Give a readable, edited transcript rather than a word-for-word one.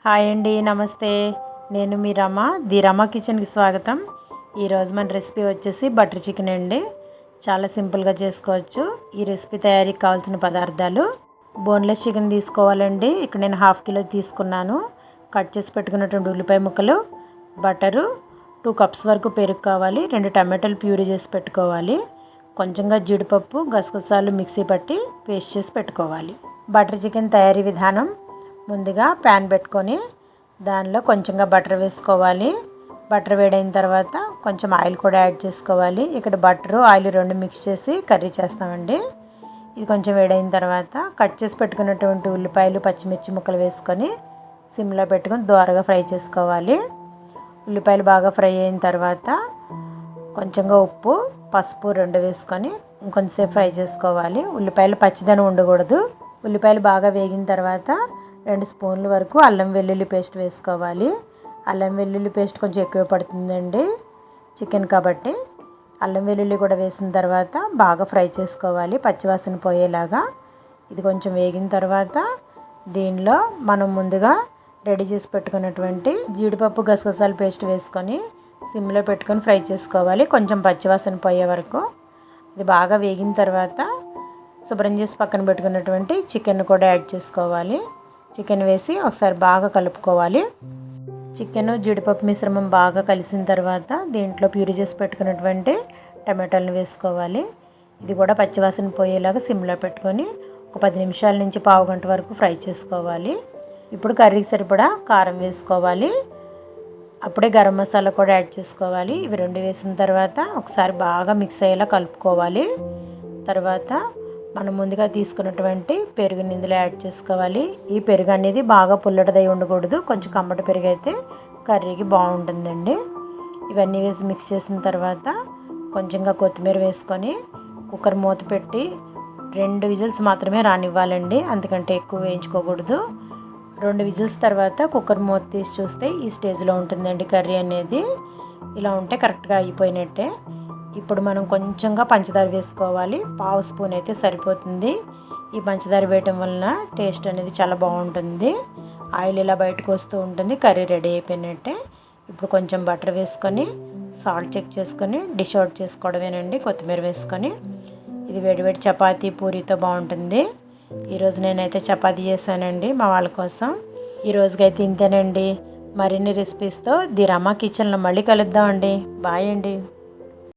Hi అండి, నమస్తే. నేను మీ రమ, ది రమ కిచెన్కి స్వాగతం. ఈరోజు మన రెసిపీ వచ్చేసి బటర్ చికెన్ అండి. చాలా సింపుల్గా చేసుకోవచ్చు. ఈ రెసిపీ తయారీకి కావాల్సిన పదార్థాలు: బోన్లెస్ చికెన్ తీసుకోవాలండి. ఇక్కడ నేను 1/2 కిలో తీసుకున్నాను. కట్ చేసి పెట్టుకున్నటువంటి ఉల్లిపాయ ముక్కలు, బటరు, 2 కప్స్ వరకు పెరుగు కావాలి, 2 టమాటాలు ప్యూరీ చేసి పెట్టుకోవాలి, కొంచెంగా జీడిపప్పు, గసగసాలు మిక్సీ పట్టి పేస్ట్ చేసి పెట్టుకోవాలి. బటర్ చికెన్ తయారీ విధానం: ముందుగా ప్యాన్ పెట్టుకొని దానిలో కొంచెంగా బటర్ వేసుకోవాలి. బటర్ వేడైన తర్వాత కొంచెం ఆయిల్ కూడా యాడ్ చేసుకోవాలి. ఇక్కడ బటరు ఆయిల్ 2 మిక్స్ చేసి కర్రీ చేస్తామండి. ఇది కొంచెం వేడైన తర్వాత కట్ చేసి పెట్టుకున్నటువంటి ఉల్లిపాయలు, పచ్చిమిర్చి ముక్కలు వేసుకొని సిమ్లో పెట్టుకొని దోరగా ఫ్రై చేసుకోవాలి. ఉల్లిపాయలు బాగా ఫ్రై అయిన తర్వాత కొంచెంగా ఉప్పు, పసుపు 2 వేసుకొని ఇంకొంచెంసేపు ఫ్రై చేసుకోవాలి. ఉల్లిపాయలు పచ్చిదనం ఉండకూడదు. ఉల్లిపాయలు బాగా వేగిన తర్వాత 2 స్పూన్ల వరకు అల్లం వెల్లుల్లి పేస్ట్ వేసుకోవాలి. అల్లం వెల్లుల్లి పేస్ట్ కొంచెం ఎక్కువ పడుతుందండి చికెన్ కాబట్టి. అల్లం వెల్లుల్లి కూడా వేసిన తర్వాత బాగా ఫ్రై చేసుకోవాలి, పచ్చివాసన పోయేలాగా. ఇది కొంచెం వేగిన తర్వాత దీనిలో మనం ముందుగా రెడీ చేసి పెట్టుకున్నటువంటి జీడిపప్పు, గసగసాల పేస్ట్ వేసుకొని సిమ్లో పెట్టుకొని ఫ్రై చేసుకోవాలి, కొంచెం పచ్చివాసన పోయే వరకు. ఇది బాగా వేగిన తర్వాత శుభ్రం చేసి పక్కన పెట్టుకున్నటువంటి చికెన్ కూడా యాడ్ చేసుకోవాలి. చికెన్ వేసి ఒకసారి బాగా కలుపుకోవాలి. చికెన్, జీడిపప్పు మిశ్రమం బాగా కలిసిన తర్వాత దీంట్లో ప్యూరీ చేసి పెట్టుకున్నటువంటి టమాటాలను వేసుకోవాలి. ఇది కూడా పచ్చివాసన పోయేలాగా సిమ్లో పెట్టుకొని ఒక 10 నిమిషాల నుంచి పావు గంట వరకు ఫ్రై చేసుకోవాలి. ఇప్పుడు కర్రీకి సరిపడా కారం వేసుకోవాలి. అప్పుడే గరం మసాలా కూడా యాడ్ చేసుకోవాలి. ఇవి 2 వేసిన తర్వాత ఒకసారి బాగా మిక్స్ అయ్యేలా కలుపుకోవాలి. తర్వాత మనం ముందుగా తీసుకున్నటువంటి పెరుగుని ఇందులో యాడ్ చేసుకోవాలి. ఈ పెరుగు అనేది బాగా పుల్లటిదై ఉండకూడదు, కొంచెం కమ్మటి పెరుగు అయితే కర్రీకి బాగుంటుందండి. ఇవన్నీ వేసి మిక్స్ చేసిన తర్వాత కొంచెంగా కొత్తిమీర వేసుకొని కుక్కర్ మూత పెట్టి 2 విజిల్స్ మాత్రమే రానివ్వాలండి, అందుకంటే ఎక్కువ వేయించుకోకూడదు. 2 విజిల్స్ తర్వాత కుక్కర్ మూత తీసి చూస్తే ఈ స్టేజ్లో ఉంటుందండి కర్రీ అనేది. ఇలా ఉంటే కరెక్ట్గా అయిపోయినట్టే. ఇప్పుడు మనం కొంచెంగా పంచదార వేసుకోవాలి. 1/2 స్పూన్ అయితే సరిపోతుంది. ఈ పంచదార వేయటం వలన టేస్ట్ అనేది చాలా బాగుంటుంది. ఆయిల్ ఇలా బయటకు వస్తూ ఉంటుంది. కర్రీ రెడీ అయిపోయినట్టే. ఇప్పుడు కొంచెం బటర్ వేసుకొని సాల్ట్ చెక్ చేసుకొని డిష్ అవుట్ చేసుకోవడమేనండి, కొత్తిమీర వేసుకొని. ఇది వేడివేడి చపాతీ, పూరీతో బాగుంటుంది. ఈరోజు నేనైతే చపాతీ చేశానండి మా వాళ్ళ కోసం. ఈరోజుకైతే ఇంతేనండి. మరిన్ని రెసిపీస్తో ది రమ కిచెన్లో మళ్ళీ కలుద్దామండి. బాయ్ అండి.